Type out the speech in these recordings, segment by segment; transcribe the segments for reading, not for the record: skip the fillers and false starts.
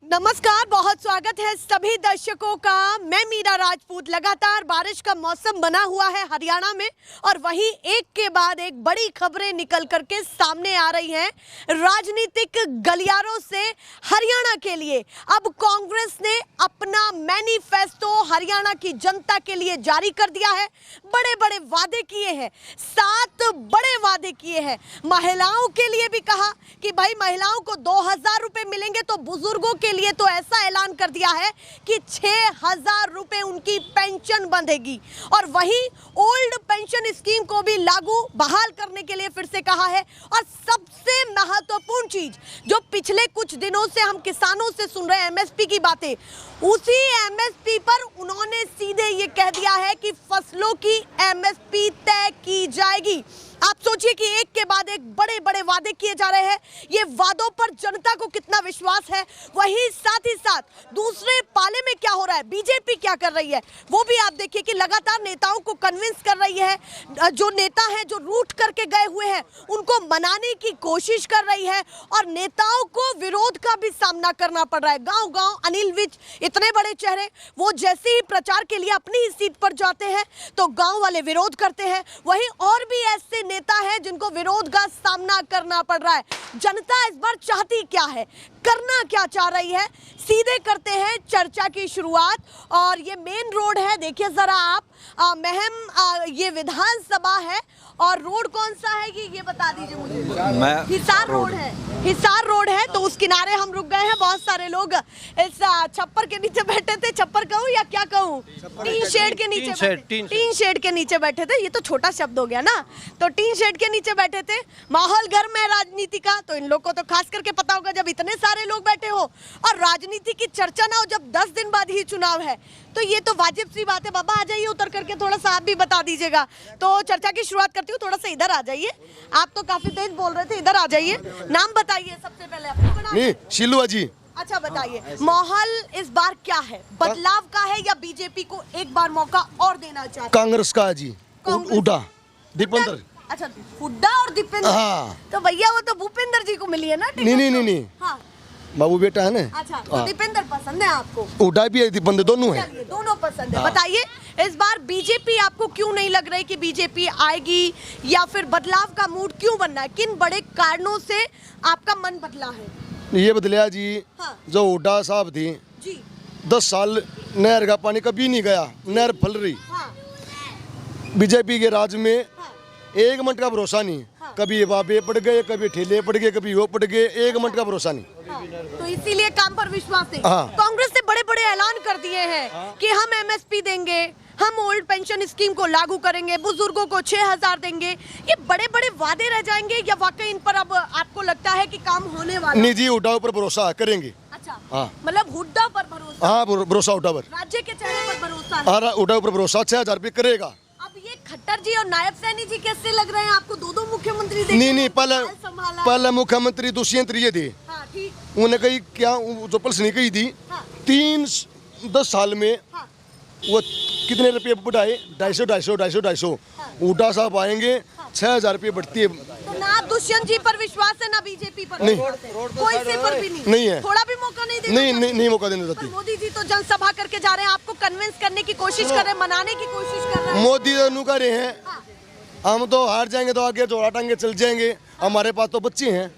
नमस्कार, बहुत स्वागत है सभी दर्शकों का। मैं मीरा राजपूत। लगातार बारिश का मौसम बना हुआ है हरियाणा में और वहीं एक के बाद एक बड़ी खबरें निकल करके सामने आ रही हैं राजनीतिक गलियारों से हरियाणा के लिए। अब कांग्रेस ने अपना मैनिफेस्टो हरियाणा की जनता के लिए जारी कर दिया है। बड़े बड़े वादे किए हैं, 7 बड़े वादे किए हैं। महिलाओं के लिए भी कहा कि भाई महिलाओं को 2000 रुपए मिलेंगे, तो बुजुर्गों के लिए तो ऐसा ऐलान कर दिया है कि 6000 रुपए उनकी पेंशन बंधेगी। और वहीं ओल्ड पेंशन स्कीम को भी लागू बहाल करने के लिए फिर से कहा है। और सबसे महत्वपूर्ण चीज जो पिछले कुछ दिनों से हम किसानों से सुन रहे हैं, एमएसपी की बातें, उसी एमएसपी पर उन्होंने सीधे ये कह दिया है कि फसलों की एमएसपी तय की जाएगी। आप सोचिए कि एक के बाद एक बड़े बड़े वादे किए जा रहे हैं। ये वादों पर जनता को कितना विश्वास है, वहीं साथ ही साथ दूसरे पाले में क्या हो रहा है, बीजेपी क्या कर रही है, वो भी आप देखिए कि लगातार नेताओं को कन्विंस कर रही है। जो नेता हैं जो रूठ करके गए हुए हैं उनको मनाने की कोशिश कर रही है और नेताओं को विरोध का भी सामना करना पड़ रहा है। गांव गांव अनिल विज, इतने बड़े चेहरे, वो जैसे ही प्रचार के लिए अपनी ही सीट पर जाते हैं तो गांव वाले विरोध करते हैं। वहीं और भी ऐसे नेता है जिनको विरोध का सामना करना पड़ रहा है। जनता इस बार चाहती क्या है, करना क्या चाह रही है, सीधे करते हैं चर्चा की शुरुआत। और ये मेन रोड है, देखिए जरा आप, महम ये विधानसभा है और रोड कौन सा है ये बता दीजिए मुझे। हिसार रोड है, हिसार रोड है। तो उस किनारे हम रुक गए हैं। बहुत सारे लोग इस छप्पर के नीचे बैठे थे, छप्पर कहूँ या क्या कहूँ, टीन शेड के नीचे, टीन शेड के नीचे बैठे थे। ये तो छोटा शब्द हो गया ना, तो टीन शेड के नीचे बैठे थे। माहौल गर्म है राजनीति का, तो इन लोग को तो खास करके पता होगा जब इतने सारे लोग बैठे हो और राजनीति की चर्चा ना हो, जब 10 दिन बाद ही चुनाव है, तो ये तो वाजिब सी बात है। बाबा आ जाइए उतर करके, थोड़ा सा आप भी बता दीजिएगा। तो चर्चा की शुरुआत करती हूँ, थोड़ा सा इधर आ जाइए। आप तो काफी तेज बोल रहे थे, इधर आ जाइए। नाम बताइए सबसे पहले अपना। नहीं, शिलुआ जी। अच्छा बताइए, माहौल इस बार क्या है, बदलाव का है या बीजेपी को एक बार मौका और देना चाहते? कांग्रेस का जी, उड़ा दीपेंद्र। अच्छा, हुड्डा और दीपेंद्र। हाँ। तो भैया वो तो भूपेंद्र जी को मिली है ना। नहीं। हाँ। बाबू बेटा है ना। अच्छा, तो दीपेंद्र पसंद है आपको? उड़ा भी है, दीपेंद्र, दोनों है। चलिए, दोनों पसंद है। बताइए इस बार बीजेपी आपको क्यों नहीं लग रही कि बीजेपी आएगी, या फिर बदलाव का मूड क्यों बनना है, किन बड़े कारणों से आपका मन बदला है? ये बदलिया जी। हाँ। जो उड़ा साहब थी जी, 10 साल नहर का पानी कभी नहीं गया, नहर फल रही। हाँ। बीजेपी के राज में हाँ। 1 मिनट का भरोसा नहीं। हाँ। कभी बाबे पड़ गए, कभी ठेले पड़ गए, कभी वो पड़ गए, 1 मिनट का भरोसा नहीं। हाँ। तो इसीलिए काम पर विश्वास नहीं। हाँ। कांग्रेस ने बड़े बड़े ऐलान कर दिए हैं कि हम एमएसपी देंगे, हम ओल्ड पेंशन स्कीम को लागू करेंगे, बुजुर्गों को 6000 देंगे। ये बड़े बड़े वादे रह जाएंगे या वाकई इन पर अब आपको लगता है कि काम होने वाला? नहीं जी, उड़ा पर भरोसा करेंगे। अच्छा। हाँ। मतलब हुड्डा पर भरोसा? हाँ, भरोसा उड़ा पर। राज्य के चेहरे पर भरोसा है। हाँ, उड़ा पर भरोसा, 6000 रुपये करेगा। अब ये खट्टर जी और नायब सैनी जी कैसे लग रहे हैं आपको? दो मुख्यमंत्री नहीं, पहले मुख्यमंत्री दुष्यंत ये थे। हाँ, ठीक। उन्हें कही क्या, जो पुलिस ने कही थी। हाँ। 10 साल में हाँ। वो कितने रुपये बढ़ाए? 250। हाँ। उड़ा साहब आएंगे, 6000 रुपये बढ़ती है। तो ना दुष्यंत जी पर विश्वास है ना बीजेपी पर? नहीं। कोई से पर भी नहीं है। थोड़ा भी मौका नहीं देना? नहीं मौका देना चाहती। मोदी जी तो जनसभा करके जा रहे हैं, आपको कन्विंस करने की कोशिश कर रहे हैं, मनाने की कोशिश कर रहे हैं। मोदी अनुका रहे हैं। हाँ। हम तो हार जाएंगे तो आगे जोड़ा टांगे चल जाएंगे। हमारे पास तो बच्चे हैं,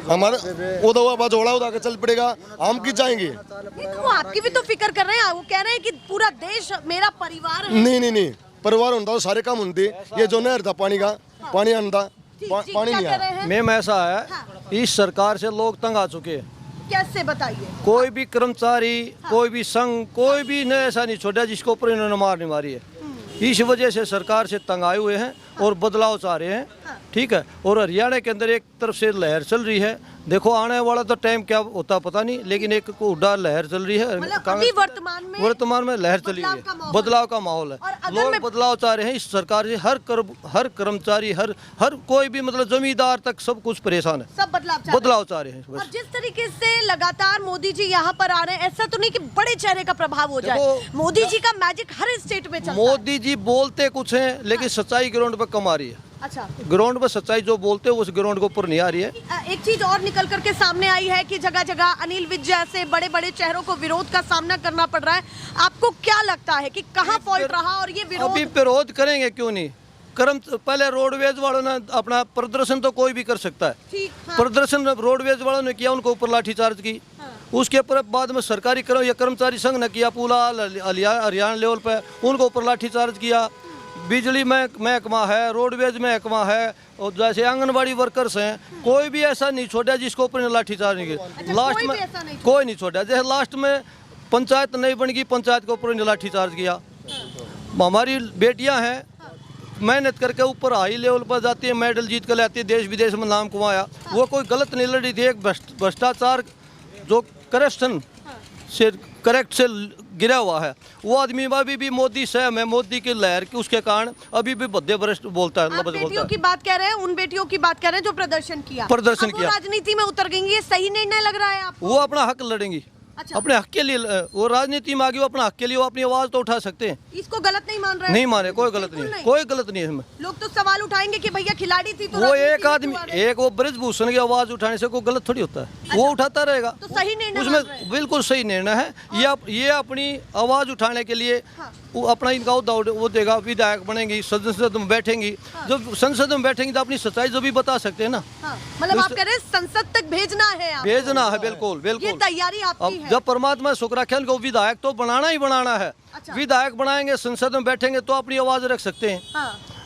हमारा वो जोड़ा उड़ा के चल पड़ेगा, हम किस जाएंगे? नहीं, तो वो आपकी भी तो फिक्र कर रहे हैं। वो कह रहे हैं कि पूरा देश मेरा परिवार है। नहीं, परिवार होता तो सारे काम होते। ये जो नहर था पानी का, पानी आना पानी नहीं आया। मैम ऐसा है, इस सरकार से लोग तंग आ चुके हैं। कैसे बताइए? कोई भी कर्मचारी, कोई भी संघ, कोई भी ने ऐसा नहीं छोड़ा जिसको ऊपर इन्होंने मार नहीं मारी है। इस वजह से सरकार से तंग आए हुए हैं और बदलाव चाह रहे हैं। ठीक है। और हरियाणा के अंदर एक तरफ से लहर चल रही है। देखो आने वाला तो टाइम क्या होता पता नहीं, लेकिन एक उड़ा लहर चल रही है। मतलब अभी वर्तमान में लहर चली है, बदलाव का माहौल है। लोग बदलाव चाह रहे हैं इस सरकार से। हर कर्मचारी, हर कोई भी, मतलब जमींदार तक सब कुछ परेशान है, सब बदलाव चाह रहे हैं। और जिस तरीके से लगातार मोदी जी यहाँ पर आ रहे हैं, ऐसा तो नहीं कि बड़े चेहरे का प्रभाव हो जाए। मोदी जी का मैजिक हर स्टेट में चलता है। मोदी जी बोलते कुछ हैं लेकिन सच्चाई ग्राउंड पर कम आ रही है। अच्छा, ग्राउंड पर सच्चाई जो बोलते हैं उस ग्राउंड के ऊपर नहीं आ रही है। एक चीज और निकल करके सामने आई है कि जगह जगह अनिल विज जैसे बड़े बड़े चेहरों को विरोध का सामना करना पड़ रहा है। आपको क्या लगता है कि कहाँ फॉल्ट रहा और ये विरोध? अभी विरोध करेंगे क्यों नहीं? पहले रोडवेज वालों ने अपना प्रदर्शन तो कोई भी कर सकता है। ठीक, हाँ। प्रदर्शन रोडवेज वालों ने किया, उनको ऊपर लाठीचार्ज की। उसके ऊपर बाद में सरकारी कर्मचारी संघ ने किया, पूरा हरियाणा लेवल पे उनको ऊपर लाठीचार्ज किया। बिजली महकमा है, रोडवेज महकमा है, और जैसे आंगनबाड़ी वर्कर्स हैं, कोई भी ऐसा नहीं छोड़ा जिसको ऊपर लाठीचार्ज नहीं किया। लास्ट में कोई नहीं छोड़ा। जैसे लास्ट में पंचायत नहीं बन गई, पंचायत के ऊपर लाठीचार्ज किया। हमारी बेटियां हैं, मेहनत करके ऊपर हाई लेवल पर जाती है, मेडल जीत कर लाती है, देश विदेश में नाम कमाया। वो कोई गलत नहीं लड़ी थी। एक भ्रष्टाचार जो करप्शन से करेक्ट से गिरा हुआ है, वो आदमी अभी भी मोदी सहम है, मोदी की लहर की उसके कारण अभी भी बद्दे भ्रष्ट बोलता है। आप बेटियों की बात कह रहे हैं, उन बेटियों की बात कह रहे हैं जो प्रदर्शन किया, राजनीति में उतर गई। ये सही निर्णय लग रहा है आपको? वो अपना हक लड़ेंगी। अच्छा। अपने हक के लिए वो राजनीति में आगे, वो अपना हक के लिए वो अपनी आवाज तो उठा सकते हैं। इसको गलत नहीं मान रहे? नहीं माने, कोई गलत नहीं, कोई गलत नहीं है इसमें। लोग तो सवाल उठाएंगे कि भैया खिलाड़ी थी तो वो एक आदमी, एक वो ब्रजभूषण की आवाज उठाने से कोई गलत थोड़ी होता है। अच्छा। वो उठाता रहेगा तो सही निर्णय उसमें बिल्कुल सही निर्णय है। ये अपनी आवाज उठाने के लिए वो अपना इनका वो देगा, विधायक बनेंगी, संसद में बैठेंगी। जब संसद में बैठेंगी तो अपनी सच्चाई जो भी बता सकते हैं ना। मतलब आप कह रहे हैं संसद तक भेजना है, भेजना है। बिल्कुल बिल्कुल, ये तैयारी आपकी है। जब परमात्मा शुक्र रखे, उनको विधायक तो बनाना ही बनाना है। अच्छा। विधायक बनाएंगे, संसद में बैठेंगे तो अपनी आवाज रख सकते हैं।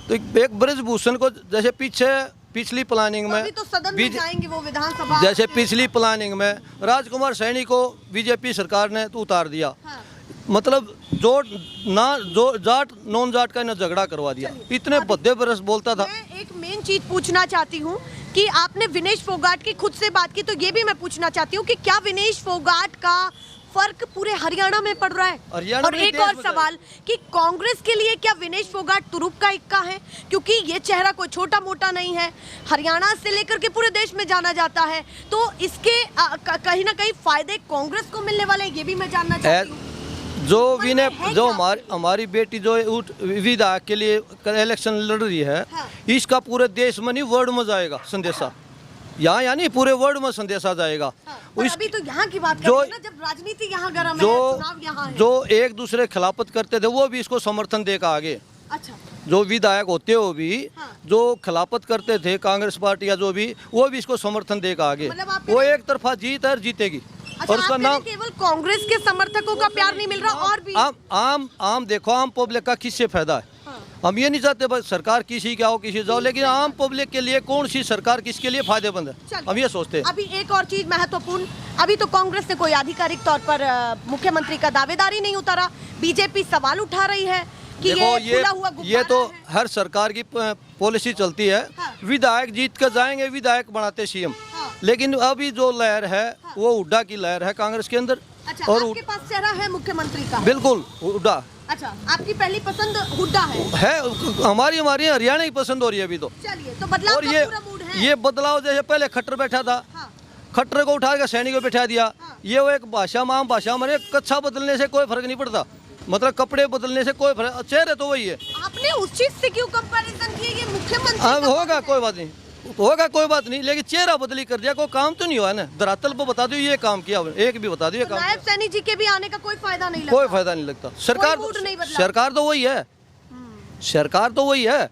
तो एक ब्रजभूषण को जैसे पिछली प्लानिंग में तो सदन में जाएंगे वो विधानसभा, जैसे पिछली प्लानिंग में राजकुमार सैनी को बीजेपी सरकार ने तो उतार दिया। मतलब जो जाट नॉन जाट का इन्हें झगड़ा करवा दिया। इतने भद्दे बरस बोलता था। मैं एक मेन चीज पूछना चाहती हूँ कि आपने विनेश फोगाट की खुद से बात की, तो ये भी मैं पूछना चाहती हूँ कि क्या विनेश फोगाट का फर्क पूरे हरियाणा में पड़ रहा है? और एक और सवाल कि कांग्रेस के लिए क्या विनेश फोगाट तुरुप का इक्का है? क्योंकि ये चेहरा कोई छोटा मोटा नहीं है, हरियाणा से लेकर के पूरे देश में जाना जाता है। तो इसके कहीं ना कहीं फायदे कांग्रेस को मिलने वाले, ये भी मैं जानना चाहती हूँ। जो हमारी बेटी जो विधायक के लिए इलेक्शन लड़ रही है, इसका पूरे देश में नहीं वर्ल्ड में जाएगा संदेशा। यहाँ यानी पूरे वर्ल्ड में संदेशा जाएगा। अभी तो यहाँ की बात कर रहे हैं ना, जब राजनीति यहाँ गर्म है, चुनाव यहाँ है। जो एक दूसरे खिलाफत करते थे वो भी इसको समर्थन देगा आगे। अच्छा। जो विधायक होते हो भी जो खिलाफत करते थे कांग्रेस पार्टी या जो भी, वो भी इसको समर्थन देगा आगे। वो एक तरफा जीत है, जीतेगी। अच्छा, और उसका नाम केवल कांग्रेस के समर्थकों का प्यार नहीं मिल रहा, और भी आम देखो, आम पब्लिक का किससे फायदा है? हम ये नहीं चाहते बस सरकार किसी क्या हो, किसी जाओ, लेकिन आम पब्लिक के लिए कौन सी सरकार किसके लिए फायदेमंद है, हम ये सोचते हैं। अभी एक और चीज महत्वपूर्ण, अभी तो कांग्रेस ने कोई आधिकारिक तौर पर मुख्यमंत्री का दावेदारी नहीं उतारा। बीजेपी सवाल उठा रही है कि ये तो हर सरकार की पॉलिसी चलती है। विधायक जीत कर जाएंगे, विधायक बनाते सीएम। लेकिन अभी जो लहर है वो हुड्डा की लहर है कांग्रेस के अंदर। अच्छा, और आपके पास चेहरा है मुख्यमंत्री का? बिल्कुल हुड्डा। अच्छा, आपकी पहली पसंद हुड्डा है? हमारी हरियाणा की पसंद हो रही है अभी तो। चलिए, तो बदलाव का पूरा मूड है। ये बदलाव जैसे पहले खट्टर बैठा था, खट्टर को उठा के सैनी को बैठा दिया। ये वो एक भाषा में, आम भाषा में कच्छा बदलने से कोई फर्क नहीं पड़ता, मतलब कपड़े बदलने से कोई फर्क, चेहरे तो वही है। आपने उस चीज से क्यों कंपैरिजन किया? ये मुख्यमंत्री होगा, कोई बात नहीं होगा, कोई बात नहीं, लेकिन चेहरा बदली कर दिया, कोई काम तो नहीं हुआ ना। धरातल पर बता दो ये काम किया, एक भी बता दो ये काम। नायब सैनी जी के भी आने का कोई फायदा नहीं लगता? कोई फायदा नहीं लगता। सरकार तो वही है, सरकार तो वही है।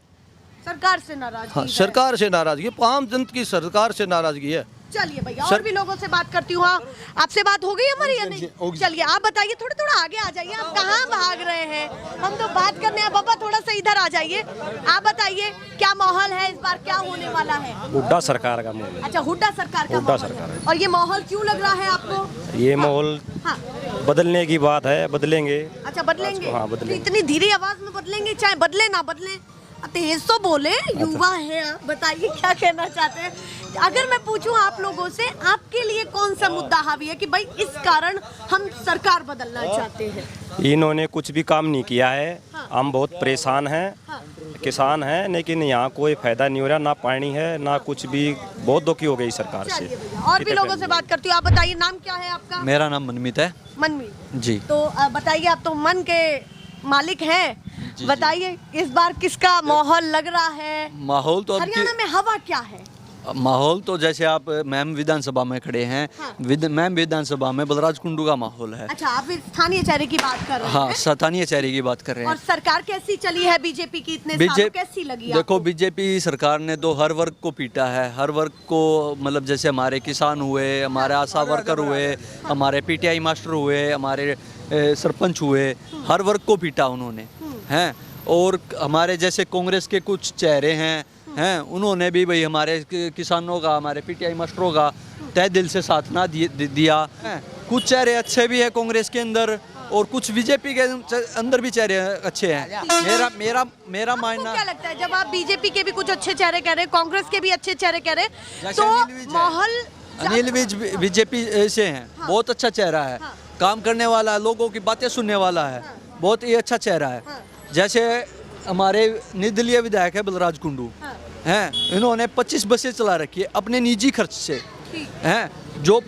सरकार से नाराजगी? हाँ, सरकार से नाराजगी, आम जनता की सरकार से नाराजगी है। चलिए भैया, और भी लोगों से बात करती हूँ। आपसे बात हो गई हमारी या नहीं? चलिए आप बताइए, थोड़ा आगे आ जाइए। आप कहाँ भाग रहे हैं? हम तो बात करने हैं। बाबा थोड़ा सा इधर आ जाइए। आप बताइए क्या माहौल है इस बार, क्या होने वाला है? हुड्डा सरकार का माहौल। अच्छा, हुड्डा सरकार का माहौल। और ये माहौल क्यों लग रहा है आपको? ये माहौल बदलने की बात है, बदलेंगे। अच्छा, बदलेंगे? हाँ, बदलेंगे। इतनी धीरे आवाज में बदलेंगे, चाहे बदले ना बदले, तेज तो बोले, युवा है। बताइए क्या कहना चाहते हैं? अगर मैं पूछूं आप लोगों से, आपके लिए कौन सा मुद्दा हावी है कि भाई इस कारण हम सरकार बदलना चाहते हैं? इन्होंने कुछ भी काम नहीं किया है। हम बहुत परेशान हैं, किसान हैं, लेकिन यहाँ कोई फायदा नहीं हो रहा, ना पानी है ना कुछ भी। बहुत दुखी हो गई सरकार से। और भी लोगों से बात करती हूँ। आप बताइए, नाम क्या है आपका? मेरा नाम मनमीत है। मनमीत जी। तो बताइए, आप तो मन के मालिक हैं, बताइए इस बार किसका माहौल लग रहा है? माहौल तो अब हरियाणा में हवा क्या है? माहौल तो जैसे आप मैम विधानसभा में खड़े हैं, हाँ। मैम विधानसभा में बलराज कुंडू का माहौल है। अच्छा, आप इस स्थानीय चेहरे की बात कर रहे हैं? हाँ, स्थानीय चेहरे की बात कर रहे और हैं। सरकार कैसी चली है बीजेपी की इतने सालों, कैसी लगी देखो, आपको? बीजेपी सरकार ने तो हर वर्ग को पीटा है, हर वर्ग को, मतलब जैसे हमारे किसान हुए, हमारे आशा वर्कर हुए, हमारे पीटीआई मास्टर हुए, हमारे सरपंच हुए, हर वर्ग को पीटा उन्होंने, हैं। और हमारे जैसे कांग्रेस के कुछ चेहरे हैं, उन्होंने भी भाई हमारे किसानों का, हमारे पीटीआई मास्टरों का तय दिल से साथ ना दिया है। कुछ चेहरे अच्छे भी है कांग्रेस के अंदर, और कुछ बीजेपी के अंदर भी चेहरे अच्छे हैं। मेरा मानना, क्या लगता है जब आप बीजेपी के भी कुछ अच्छे चेहरे कह रहे हैं, कांग्रेस के भी अच्छे चेहरे कह रहे हैं, जैसे तो अनिल विज है। माहौल अनिल विज बीजेपी से हैं, बहुत अच्छा चेहरा है, काम करने वाला, लोगों की बातें सुनने वाला है, बहुत ही अच्छा चेहरा है। जैसे हमारे निर्दलीय विधायक है बलराज कुंडू, हैं, इन्होंने 25 बसें चला रखी है अपने निजी खर्च से, हैं, जो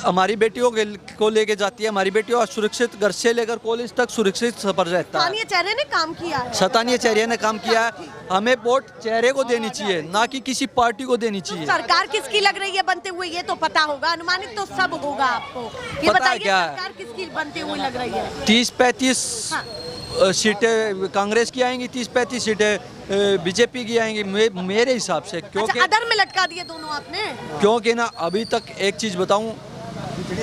हमारी बेटियों को लेके जाती है। हमारी बेटियों का सुरक्षित घर से लेकर कॉलेज तक सुरक्षित सफर रहता है। स्थानीय चेहरे ने काम किया है। स्थानीय चेहरे ने काम किया है। हमें वोट चेहरे को देनी चाहिए, ना कि किसी पार्टी को देनी चाहिए। सरकार किसकी लग रही है बनते हुए ये तो पता होगा, अनुमानित तो सब होगा आपको। ये पता है बताइए क्या है? सरकार किसकी बनते हुए लग रही है? 30-35 सीटें कांग्रेस की आएंगी, 30-35 सीटें बीजेपी की आएंगी मेरे हिसाब से। अच्छा, क्योंकि अदर में लटका दिए दोनों आपने। क्योंकि ना अभी तक एक चीज बताऊं,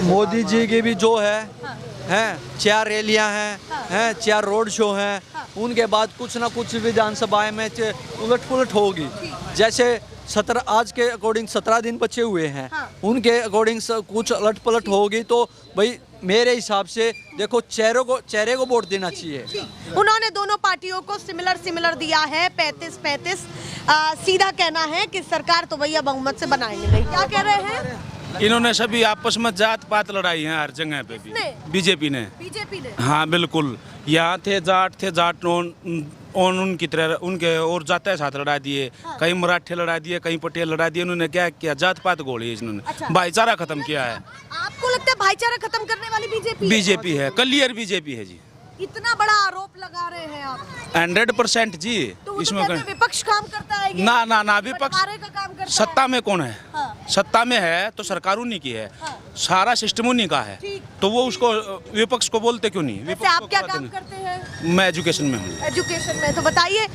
मोदी जी की भी जो हैं 4 रैलियां हैं, 4 रोड शो हैं, उनके बाद कुछ ना कुछ विधानसभा में उलट पुलट होगी। जैसे 17 आज के अकॉर्डिंग 17 दिन बचे हुए हैं, उनके अकॉर्डिंग कुछ उलट पलट होगी, तो भाई मेरे हिसाब से देखो चेहरे को वोट देना चाहिए। उन्होंने दोनों पार्टियों को सिमिलर दिया है, 35-35। सीधा कहना है कि सरकार तो भैया बहुमत से बनाएंगे नहीं। क्या कह रहे हैं? इन्होंने सभी आपस में जात पात लड़ाई है हर जगह पे भी। बीजेपी ने। हाँ बिल्कुल, यहाँ थे जाट उनकी तरह उनके और जाते साथ लड़ा दिए, कहीं मराठे लड़ा दिए, कहीं पटेल लड़ा दिए। उन्होंने क्या किया, जात पात गोली इन्होंने। अच्छा। भाईचारा खत्म किया है। आपको लगता है भाईचारा खत्म करने वाली बीजेपी? बीजेपी है, क्लियर बीजेपी है जी। इतना बड़ा आरोप लगा रहे हैं आप। 100% जी। तो इसमें कहते हैं विपक्ष काम करता है ये। ना विपक्ष बंटवारे का काम करता है। सत्ता में कौन है? हाँ। सत्ता में है तो सरकार उन्हीं की है, हाँ। सारा सिस्टम उन्हीं का है, ठीक। तो वो उसको विपक्ष को बोलते क्यों नहीं? वैसे विपक्ष आप को क्या कहते काम नहीं। करते हैं? मैं एजुकेशन में हूँ। एजुकेशन में। तो बताइए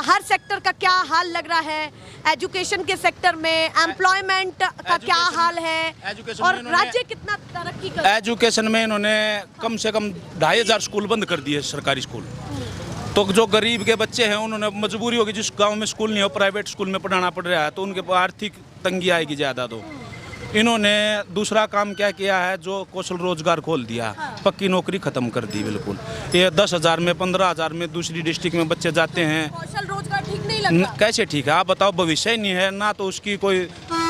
हर सेक्टर का क्या हाल लग रहा है? एजुकेशन के सेक्टर में एम्प्लॉयमेंट का क्या हाल है, एजुकेशन और में इन्होंने- राज्य कितना तरक्की कर? एजुकेशन में इन्होंने कम से कम 2500 स्कूल बंद कर दिए, सरकारी स्कूल। तो जो गरीब के बच्चे हैं उन्होंने मजबूरी होगी, जिस गांव में स्कूल नहीं हो, प्राइवेट स्कूल में पढ़ाना पड़ रहा है, तो उनके आर्थिक तंगी आएगी ज़्यादा। तो इन्होंने दूसरा काम क्या किया है, जो कौशल रोजगार खोल दिया, पक्की नौकरी खत्म कर दी बिल्कुल। ये 10,000 में 15,000 में दूसरी डिस्ट्रिक्ट में बच्चे जाते हैं। कौशल रोजगार ठीक नहीं लगता? कैसे ठीक है आप बताओ? भविष्य ही नहीं है ना, तो उसकी कोई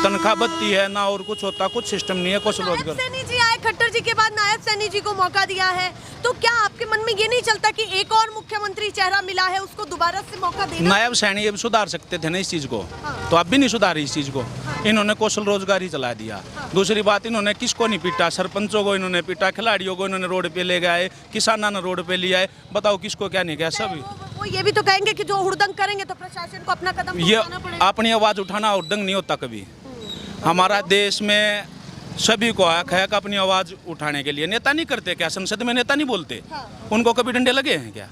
तनख्वाह बत्ती है ना, और कुछ होता, कुछ सिस्टम नहीं है कौशल नायब रोजगार। सैनी जी आए खट्टर जी के बाद, नायब सैनी जी को मौका दिया है, तो क्या आपके मन में ये नहीं चलता कि एक और मुख्यमंत्री चेहरा मिला है, उसको दोबारा से मौका देना? नायब सैनी अब सुधार सकते थे ना इस चीज़ को, तो अब भी नहीं सुधारी इस चीज़ को। इन्होंने कौशल रोजगार ही चला दिया। दूसरी बात, इन्होंने किसको नहीं पीटा? सरपंचों को इन्होंने पीटा, खिलाड़ियों को इन्होंने रोड पे ले गए, किसानों ने रोड पे लिया है। बताओ किसको क्या नहीं किया? सभी। वो ये भी तो कहेंगे कि जो हुड़दंग करेंगे तो प्रशासन को अपना कदम ये उठाना पड़ेगा। अपनी आवाज़ उठाना और दंग नहीं होता कभी। हमारा देश में सभी को हक है कि अपनी आवाज़ उठाने के लिए। नेता नहीं करते क्या? संसद में नेता नहीं बोलते? उनको कभी डंडे लगे हैं क्या?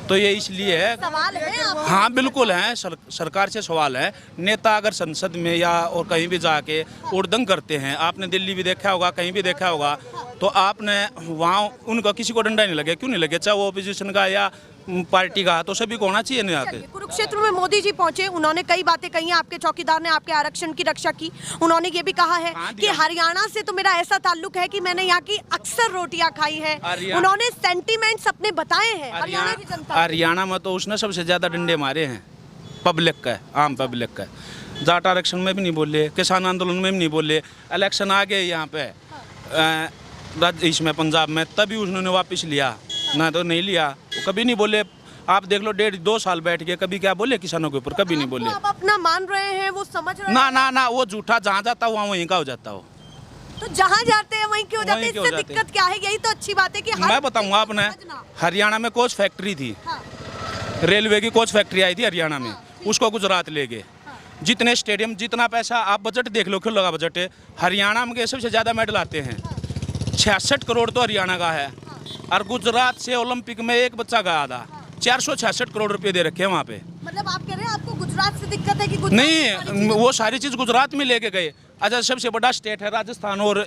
तो ये इसलिए है। सवाल है आप? हाँ बिल्कुल है, सरकार से सवाल है। नेता अगर संसद में या और कहीं भी जाके उड़दंग करते हैं, आपने दिल्ली भी देखा होगा, कहीं भी देखा होगा, तो आपने वहाँ उनका किसी को डंडा नहीं लगे। क्यों नहीं लगे? चाहे वो ओपोजिशन का या पार्टी का, तो सभी को होना चाहिए नहीं आके। कुरुक्षेत्र में मोदी जी पहुंचे, उन्होंने कई बातें कही हैं। आपके चौकीदार ने आपके आरक्षण की रक्षा की। उन्होंने ये भी कहा है कि हरियाणा से तो मेरा ऐसा ताल्लुक है कि मैंने यहाँ की अक्सर रोटियां खाई हैं। उन्होंने सेंटीमेंट्स अपने बताए हैं हरियाणा की जनता। हरियाणा में तो उसने सबसे ज्यादा डंडे मारे हैं पब्लिक का, आम पब्लिक का। जाट आरक्षण में भी नहीं बोले, किसान आंदोलन में भी नहीं बोले। इलेक्शन आ गए यहाँ पे इसमें पंजाब में, तभी उन्होंने वापस लिया, ना तो नहीं लिया। वो कभी नहीं बोले। आप देख लो 1.5-2 साल बैठ के, कभी क्या बोले किसानों के ऊपर? कभी नहीं बोले। आप अपना मान रहे हैं, वो समझ रहे ना हैं। ना वो झूठा जहाँ जाता हुआ वहीं का हो जाता हो। तो जहाँ जाते हैं वहीं क्यों जाते हैं? वहीं क्यों इससे जाते हैं? दिक्कत क्या है? यही तो अच्छी बात है कि मैं बताऊंगा, आपने हरियाणा में कोच फैक्ट्री थी, रेलवे की कोच फैक्ट्री आई थी हरियाणा में, उसको गुजरात ले गए। जितने स्टेडियम, जितना पैसा आप बजट देख लो, खुला का बजट है, हरियाणा में सबसे ज़्यादा मेडल आते हैं। 66 करोड़ तो हरियाणा का है, और गुजरात से ओलंपिक में एक बच्चा गया था। 466 करोड़ रुपए दे रखे हैं वहाँ पे। मतलब आप कह रहे हैं आपको गुजरात से दिक्कत है कि गुजरात नहीं, वो सारी चीज़ गुजरात में लेके गए। अच्छा, सबसे बड़ा स्टेट है राजस्थान और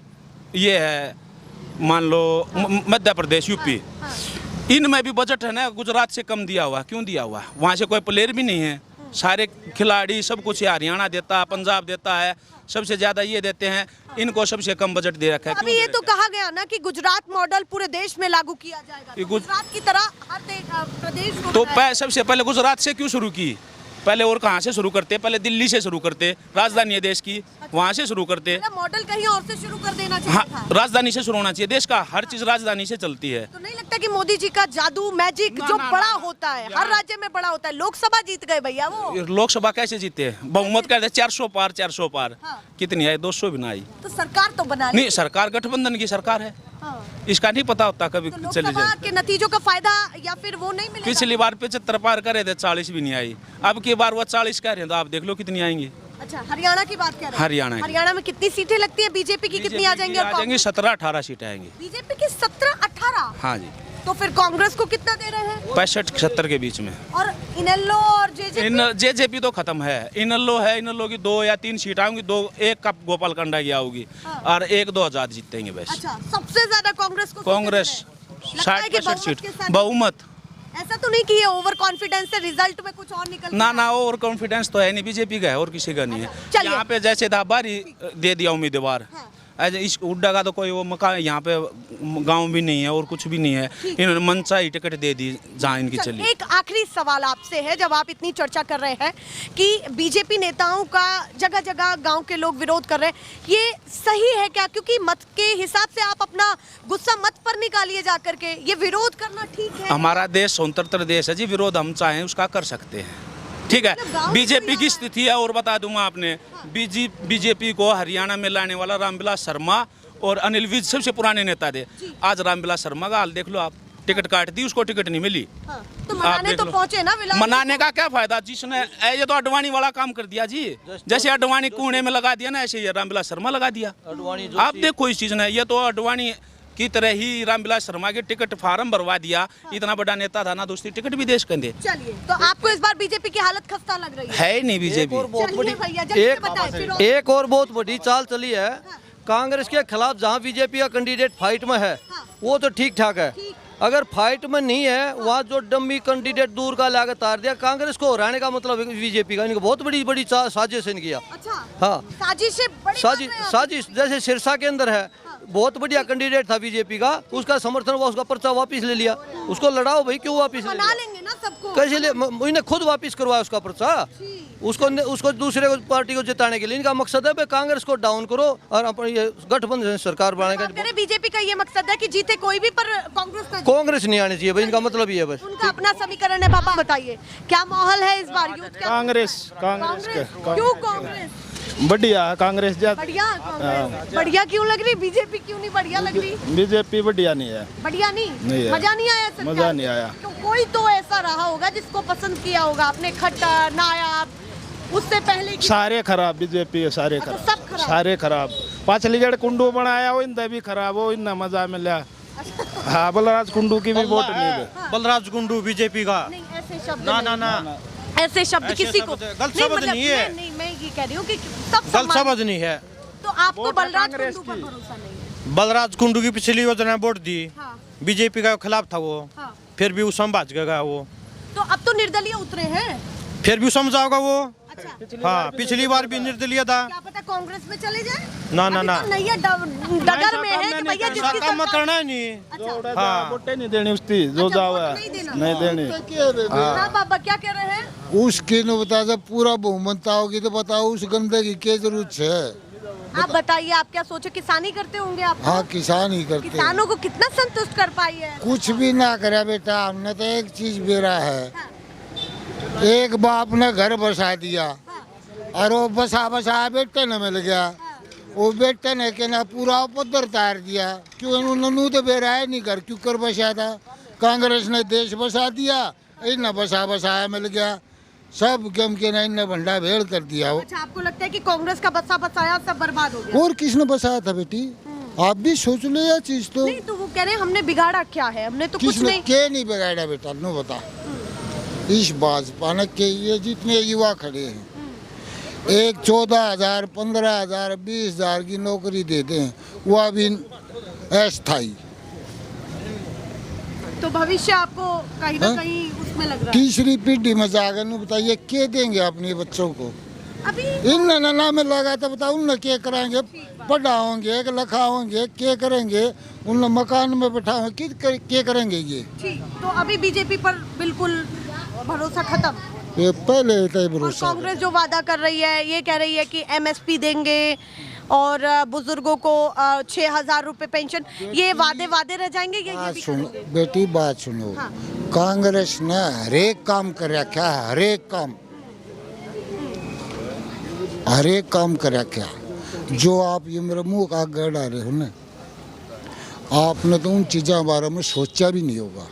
ये है मान लो मध्य प्रदेश, यूपी, इनमें भी बजट है ना गुजरात से कम दिया हुआ। क्यों दिया हुआ? वहाँ से कोई प्लेयर भी नहीं है, सारे खिलाड़ी सब कुछ हरियाणा देता है, पंजाब देता है, सबसे ज़्यादा ये देते हैं। इनको सबसे कम बजट दे रखा है। अभी ये तो कहा गया ना कि गुजरात मॉडल पूरे देश में लागू किया जाएगा, तो गुजरात की तरह हर प्रदेश को तो सबसे पहले गुजरात से क्यों शुरू की? पहले और कहाँ से शुरू करते? पहले दिल्ली से शुरू करते, राजधानी है देश की, वहाँ से शुरू करते। मॉडल कहीं और से शुरू कर देना चाहिए हाँ, था। राजधानी से शुरू होना चाहिए। देश का हर चीज़ राजधानी से चलती है। तो नहीं लगता कि मोदी जी का जादू मैजिक जो बड़ा होता है, हर राज्य में बड़ा होता है? लोकसभा जीत गए भैया वो। लोकसभा कैसे जीते? बहुमत कहते 400 पार, 400 पार। हाँ। कितनी आई? 200 भी ना आई। तो सरकार तो बना ली। नहीं, सरकार गठबंधन की सरकार है। हाँ। इसका नहीं पता होता कभी तो चली लोकसभा जाए। के नतीजों का फायदा या फिर वो नहीं मिलेगा? पिछली बार 75 पार करे थे, 40 भी नहीं आई। अब की बार वो 40 कह रहे हैं, तो आप देख लो कितनी आएंगी। अच्छा, हरियाणा की बात कर रहे हैं? हरियाणा में कितनी सीटें लगती है? बीजेपी की कितनी आ जाएंगी? आ जाएंगी 17-18 सीटें आएंगी। बीजेपी की 17-18। हाँ जी। तो फिर कांग्रेस को कितना दे रहे हैं? 65-70 के बीच में। और इनेलो और जेजेपी तो खत्म है। इनेलो है, इनेलो की 2 या 3 सीट आऊंगी, 2 एक का गोपाल कंडा की आऊगी। हाँ। और 1-2 आजाद जीतेंगे बस। अच्छा, सबसे ज्यादा कांग्रेस को? कांग्रेस 60-65 सीट बहुमत। ऐसा तो नहीं कि ये ओवर कॉन्फिडेंस से रिजल्ट में कुछ और निकल ना ओवर कॉन्फिडेंस तो है नहीं, बीजेपी का है और किसी का नहीं है। चलिए। यहाँ पे जैसे दाबारी दे दिया उम्मीदवार, इस हुड्डा का तो कोई वो मकान यहाँ पे गांव भी नहीं है और कुछ भी नहीं है। इन्होंने मनसा ही टिकट दे दी जहाँ इनकी चली। एक आखिरी सवाल आपसे है, जब आप इतनी चर्चा कर रहे हैं कि बीजेपी नेताओं का जगह जगह गांव के लोग विरोध कर रहे हैं, ये सही है क्या? क्योंकि मत के हिसाब से आप अपना गुस्सा मत पर निकालिए जा करके, ये विरोध करना ठीक है? हमारा देश स्वतंत्र देश है जी, विरोध हम चाहें उसका कर सकते हैं, ठीक है। बीजेपी की स्थिति है और बता दूंगा आपने, बीजेपी को हरियाणा में लाने वाला रामविलास शर्मा और अनिल विज सबसे पुराने नेता थे। आज रामविलास शर्मा का हाल देख लो आप, टिकट काट दी, उसको टिकट नहीं मिली। हाँ, तो मनाने तो पहुंचे ना विलास? मनाने का क्या फायदा? जिसने ये तो अडवाणी वाला काम कर दिया जी, जैसे अडवाणी कुएं में लगा दिया ना, ऐसे ही रामविलास शर्मा लगा दिया। आप देखो इस चीज ने, ये तो अडवाणी की तरह ही रामविलास शर्मा के टिकट फार्म भरवा दिया। इतना बड़ा नेता था ना, दूसरी टिकट भी देश कंदे। चलिए, तो आपको इस बार बीजेपी की हालत खस्ता लग रही है ही नहीं बीजेपी। एक और बहुत बड़ी चाल चली है कांग्रेस के खिलाफ। जहां बीजेपी का कैंडिडेट फाइट में है वो तो ठीक ठाक है, अगर फाइट में नहीं है वहाँ जो डम्मी कैंडिडेट दूर का लाकर तार दिया, कांग्रेस को हराने का मतलब बीजेपी का। इनको बहुत बड़ी बड़ी साजिश किया। अच्छा, हाँ, साजिश जैसे सिरसा के अंदर है, बहुत बढ़िया कैंडिडेट था बीजेपी का, उसका समर्थन हुआ, उसका पर्चा वापस ले लिया। उसको लड़ाओ भाई, क्यों वापस मना लेंगे ना सबको? कैसे ले? इन्हें खुद वापस करवाया उसका पर्चा, उसको दूसरे पार्टी को जिताने के लिए। इनका मकसद है कांग्रेस को डाउन करो और अपनी गठबंधन सरकार बनाने का। बीजेपी का ये मकसद है कि जीते कोई भी, पर कांग्रेस नहीं आनी चाहिए भाई, इनका मतलब ये है बस। उनका अपना समीकरण है। पापा बताइए क्या माहौल है इस बार? यूथ क्या? कांग्रेस क्यों कांग्रेस? बढ़िया कांग्रेस बढ़िया कांग्रेस बढ़िया क्यों लग रही? बीजेपी क्यों नहीं बढ़िया लग रही? बीजेपी बढ़िया नहीं है। बढ़िया नहीं है। मजा नहीं आया सरकार? मजा नहीं आया। तो कोई तो ऐसा रहा होगा जिसको पसंद किया होगा आपने, खट्टर, नायाब, उससे पहले की? सारे खराब बीजेपी है, सारे अच्छा, खराब, सब खराब। सारे खराब। पांचली जड़ कुंडू बनाया वो इंदा भी खराब हो, इन्ना मजा मिला। हाँ, बलराज कुंडू की भी वोट नहीं है। बलराज कुंडू बीजेपी का नहीं, ऐसे शब्द ना ऐसे शब्द ऐसे किसी को गलत शब्द नहीं है। नहीं, मैं ये कह रही हूँ कि सब गलत शब्द नहीं है। तो आपको बलराज कुंडू पर भरोसा नहीं है? बलराज कुंडू की पिछली योजना वोट दी, हाँ। बीजेपी का खिलाफ था वो, हाँ। फिर भी उसम भाज गया वो, तो अब तो निर्दलीय उतरे हैं। फिर भी उसम जाओगा वो। अच्छा, हाँ, पिछली बार भी निर्दलीय था। क्या पता कांग्रेस में चले जाए? ना नहीं, डगर में है कि भैया जिसकी काम सरकार- करना है नहीं। अच्छा, हाँ, वोटें नहीं देनी उसकी, जो अच्छा, जाओ वोट नहीं देना। नहीं देनी। हाँ बाबा, क्या कह रहे हैं? उसकी न बता, जब पूरा बहुमत होगी तो बताओ उस गंदे की क्या जरूरत है? आप बताइए, आप क्या सोचे? किसानी करते होंगे आप? हाँ, किसान ही करते। किसानों को कितना संतुष्ट कर पाई है? कुछ भी ना करे बेटा, हमने तो एक चीज बेरा है, एक बाप ने घर बसा दिया और वो बसा बेटे ने मिल गया, वो बेटे ने के ना पूरा उपद्र तार दिया। क्यों उन्होंने तो बेरा है नहीं घर, क्यों कर बसा था? कांग्रेस ने देश बसा दिया, इन्ना बसा बसाया मिल गया, सब गम के ना इन्ना भंडा भेड़ कर दिया। अच्छा, आपको लगता है कि कांग्रेस का बसा बसाया सब बर्बाद हो गया? और किसने बसाया था बेटी? आप भी सोच लो यह चीज तो। नहीं तो वो कह रहे हैं हमने बिगाड़ा क्या है, हमने तो कुछ किसने नहीं। के नहीं बिगाड़ा बेटा, नो बता। इस भाजपा ने के ये जितने युवा खड़े हैं, एक 14,000, 15,000, 20,000 की नौकरी देते हैं, वह भी अस्थायी। तो भविष्य आपको कहीं ना कहीं उसमें लग रहा है। तीसरी पीढ़ी में जाकर नु बताइए क्या देंगे अपने बच्चों को? अभी इन नाना में लगा तो बताओ उन क्या कराएंगे? पढ़ाओगे, लिखाओगे, क्या करेंगे? उन मकान में बैठाओगे, क्या करेंगे ये? ठीक, तो अभी बीजेपी पर बिल्कुल भरोसा खत्म। ये पहले ही और भरोसा। कांग्रेस जो वादा कर रही है, ये कह रही है कि एमएसपी देंगे और बुजुर्गों को 6,000 रुपए पेंशन, ये वादे रह जाएंगे या ये बात भी सुनो करेंगे? बेटी, बात सुनो। हाँ। कांग्रेस ने हरेक काम कर रखा है, हरेक काम कर रखा। जो आप ये मेरे मुंह का आगे डाल रहे हो ना, आपने तो उन चीज़ों के बारे में सोचा भी नहीं होगा।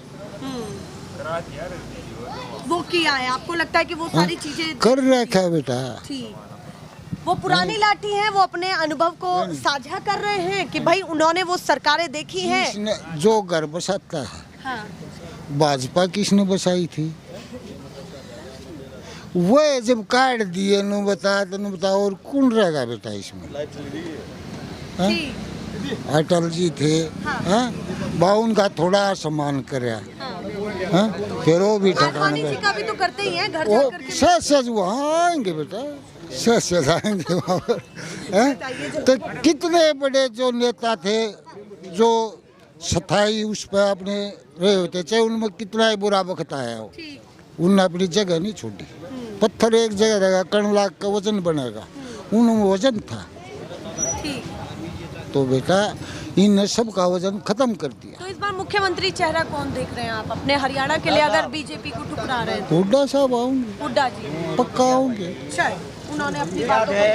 वो किया है, आपको लगता है कि वो सारी चीजें कर रखा है बेटा। ठीक, वो पुरानी लाठी हैं, वो अपने अनुभव को साझा कर रहे हैं कि भाई उन्होंने वो सरकारें देखी हैं। जिसने जो घर बसाता है, हाँ। भाजपा किसने बसाई थी? वह जब काट दिए नु बता और कौन रहेगा बेटा इसमें? हाँ? ठीक, अटल जी थे, हाँ? बाउन का थोड़ा सम्मान कराया, हाँ? फिर वो भी ठिकाने आडवाणी जी पे का भी तो करते ही हैं, घर वो जा करके। सच वहाँ आएंगे बेटा, सच आएंगे वहाँ पर, हैं? तो कितने बड़े जो नेता थे जो सफाई उस पर अपने रहे होते, चाहे उनमें कितना ही बुरा वक्त आया हो, उन्होंने अपनी जगह नहीं छोड़ी। पत्थर एक जगह रहेगा, कण लाख का वजन बनेगा, उनमें वजन था। ठीक, तो बेटा इन सब का वजन खत्म कर दिया। तो इस बार मुख्यमंत्री चेहरा कौन देख रहे हैं आप अपने हरियाणा के लिए, अगर बीजेपी को ठुकरा रहे हैं? हुड्डा साहब आऊंगे, हुड्डा जी पक्का आऊंगे। शायद उन्होंने अपनी बातों को